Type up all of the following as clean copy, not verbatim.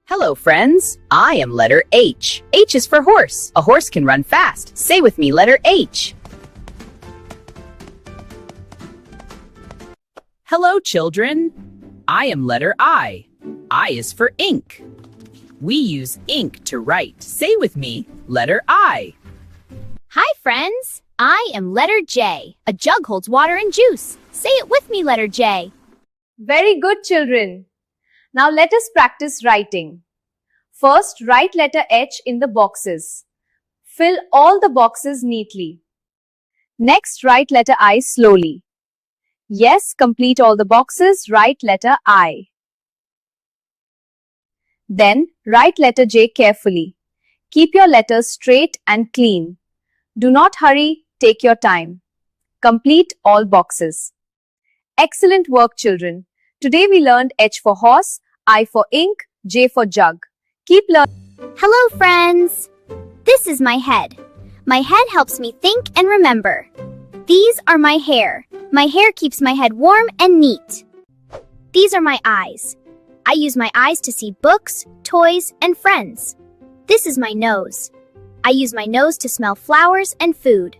Hello, friends. I am letter H. H is for horse. A horse can run fast. Say with me, letter H. Hello, children. I am letter I. I is for ink. We use ink to write. Say with me, letter I. Hi, friends. I am letter J. A jug holds water and juice. Say it with me, letter J. Very good, children. Now let us practice writing. First, write letter H in the boxes. Fill all the boxes neatly. Next, write letter I slowly. Yes, complete all the boxes. Write letter I. Then, write letter J carefully. Keep your letters straight and clean. Do not hurry. Take your time. Complete all boxes. Excellent work, children. Today we learned H for horse, I for ink, J for jug. Keep learning. Hello, friends. This is my head. My head helps me think and remember. These are my hair. My hair keeps my head warm and neat. These are my eyes. I use my eyes to see books, toys, and friends. This is my nose. I use my nose to smell flowers and food.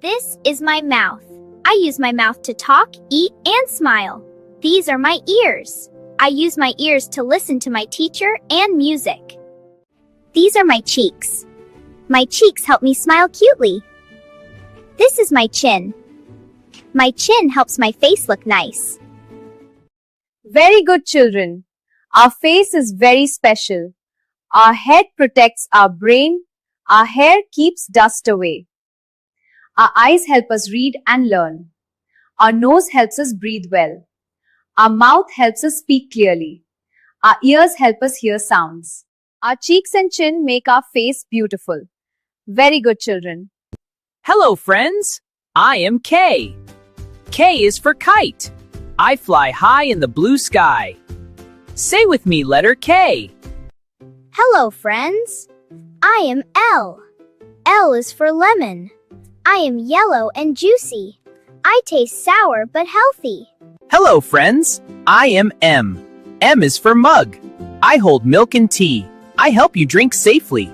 This is my mouth. I use my mouth to talk, eat, and smile. These are my ears. I use my ears to listen to my teacher and music. These are my cheeks. My cheeks help me smile cutely. This is my chin. My chin helps my face look nice. Very good, children. Our face is very special. Our head protects our brain. Our hair keeps dust away. Our eyes help us read and learn. Our nose helps us breathe well. Our mouth helps us speak clearly. Our ears help us hear sounds. Our cheeks and chin make our face beautiful. Very good, children. Hello, friends. I am K. K is for kite. I fly high in the blue sky. Say with me, letter K. Hello, friends. I am L. L is for lemon. I am yellow and juicy. I taste sour but healthy. Hello, friends. I am M. M is for mug. I hold milk and tea. I help you drink safely.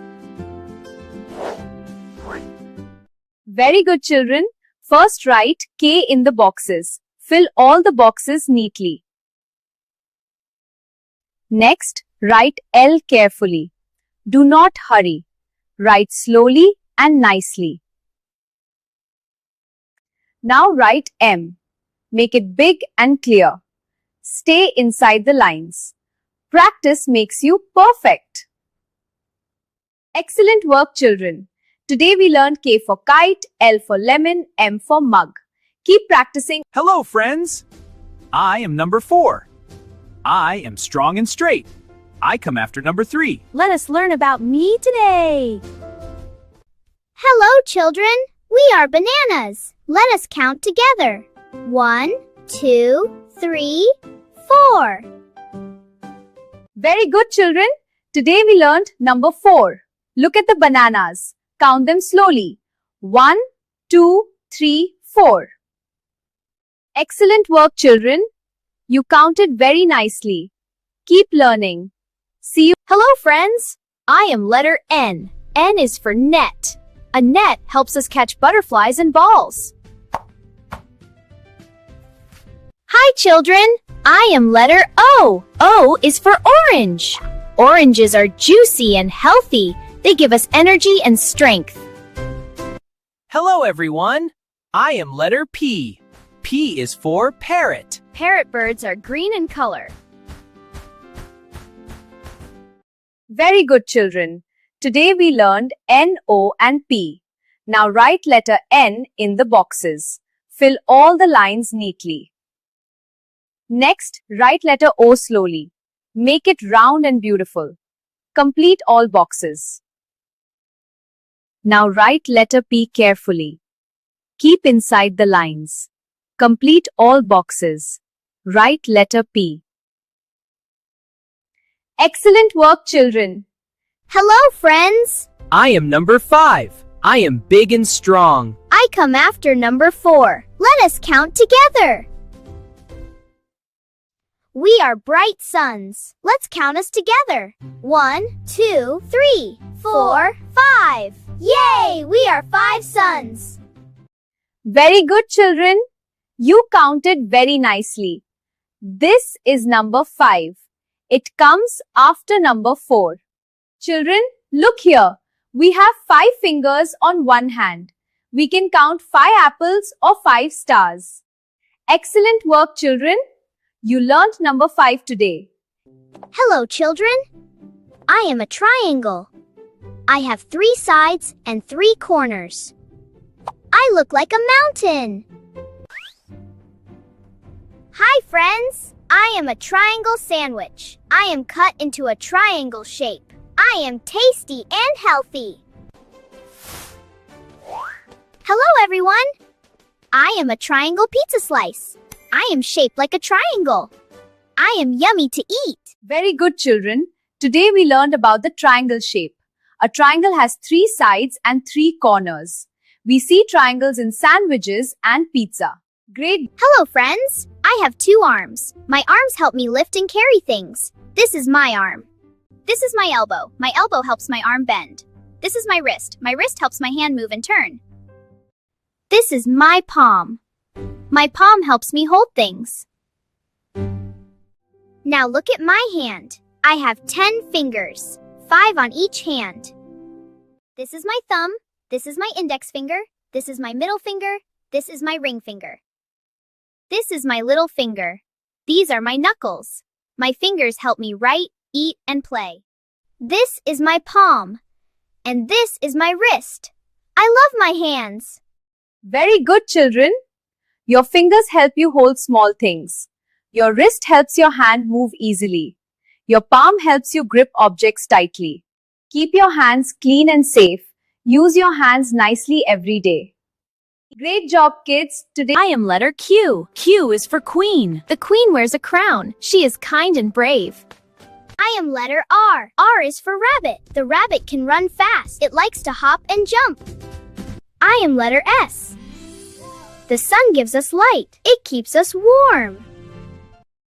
Very good, children. First, write K in the boxes. Fill all the boxes neatly. Next, write L carefully. Do not hurry. Write slowly and nicely. Now write M. Make it big and clear. Stay inside the lines. Practice makes you perfect. Excellent work, children. Today we learned K for kite, L for lemon, M for mug. Keep practicing. Hello, friends. I am number 4. I am strong and straight. I come after number 3. Let us learn about me today. Hello, children. We are bananas. Let us count together. 1, 2, 3, 4. Very good, children. Today we learned number 4. Look at the bananas. Count them slowly. 1, 2, 3, 4. Excellent work, children. You counted very nicely. Keep learning. See you. Hello, friends. I am letter N. N is for net. A net helps us catch butterflies and balls. Hi, children. I am letter O. O is for orange. Oranges are juicy and healthy. They give us energy and strength. Hello, everyone. I am letter P. P is for parrot. Parrot birds are green in color. Very good, children. Today we learned N, O and P. Now write letter N in the boxes. Fill all the lines neatly. Next, write letter O slowly. Make it round and beautiful. Complete all boxes. Now write letter P carefully. Keep inside the lines. Complete all boxes. Write letter P. Excellent work, children. Hello, friends. I am number 5. I am big and strong. I come after number 4. Let us count together. We are bright suns. Let's count us together. 1, 2, 3, 4, 5. Yay! We are 5 suns. Very good, children. You counted very nicely. This is number 5. It comes after number 4. Children, look here. We have 5 fingers on one hand. We can count 5 apples or 5 stars. Excellent work, children. You learnt number 5 today. Hello, children. I am a triangle. I have 3 sides and 3 corners. I look like a mountain. Hi, friends. I am a triangle sandwich. I am cut into a triangle shape. I am tasty and healthy. Hello, everyone. I am a triangle pizza slice. I am shaped like a triangle. I am yummy to eat. Very good, children. Today we learned about the triangle shape. A triangle has 3 sides and 3 corners. We see triangles in sandwiches and pizza. Great. Hello, friends. I have 2 arms. My arms help me lift and carry things. This is my arm. This is my elbow. My elbow helps my arm bend. This is my wrist. My wrist helps my hand move and turn. This is my palm. My palm helps me hold things. Now look at my hand. I have 10 fingers, 5 on each hand. This is my thumb. This is my index finger. This is my middle finger. This is my ring finger. This is my little finger. These are my knuckles. My fingers help me write, eat, and play. This is my palm. And this is my wrist. I love my hands. Very good, children. Your fingers help you hold small things. Your wrist helps your hand move easily. Your palm helps you grip objects tightly. Keep your hands clean and safe. Use your hands nicely every day. Great job, kids. Today I am letter Q. Q is for Queen. The queen wears a crown. She is kind and brave. I am letter R. R is for rabbit. The rabbit can run fast. It likes to hop and jump. I am letter S. The sun gives us light. It keeps us warm.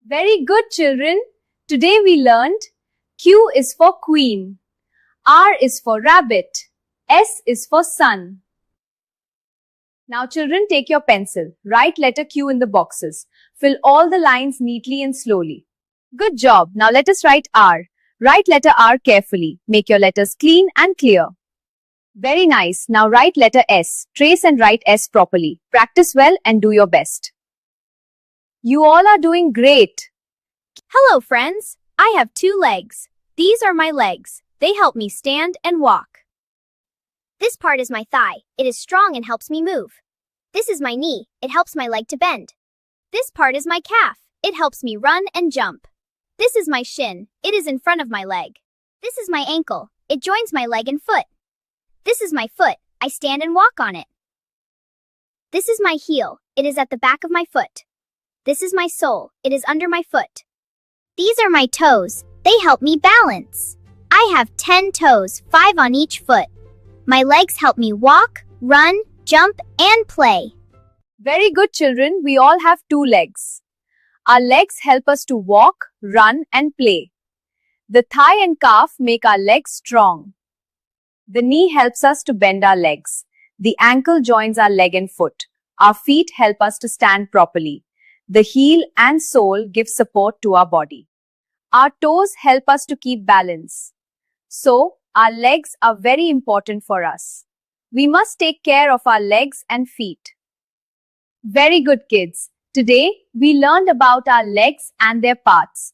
Very good, children. Today we learned Q is for Queen. R is for rabbit. S is for sun. Now, children, take your pencil. Write letter Q in the boxes. Fill all the lines neatly and slowly. Good job. Now let us write R. Write letter R carefully. Make your letters clean and clear. Very nice. Now write letter S. Trace and write S properly. Practice well and do your best. You all are doing great. Hello, friends. I have 2 legs. These are my legs. They help me stand and walk. This part is my thigh. It is strong and helps me move. This is my knee. It helps my leg to bend. This part is my calf. It helps me run and jump. This is my shin. It is in front of my leg. This is my ankle. It joins my leg and foot. This is my foot. I stand and walk on it. This is my heel. It is at the back of my foot. This is my sole. It is under my foot. These are my toes. They help me balance. I have 10 toes, 5 on each foot. My legs help me walk, run, jump, and play. Very good, children. We all have 2 legs. Our legs help us to walk, run, and play. The thigh and calf make our legs strong. The knee helps us to bend our legs. The ankle joins our leg and foot. Our feet help us to stand properly. The heel and sole give support to our body. Our toes help us to keep balance. So, our legs are very important for us. We must take care of our legs and feet. Very good, kids. Today, we learned about our legs and their parts.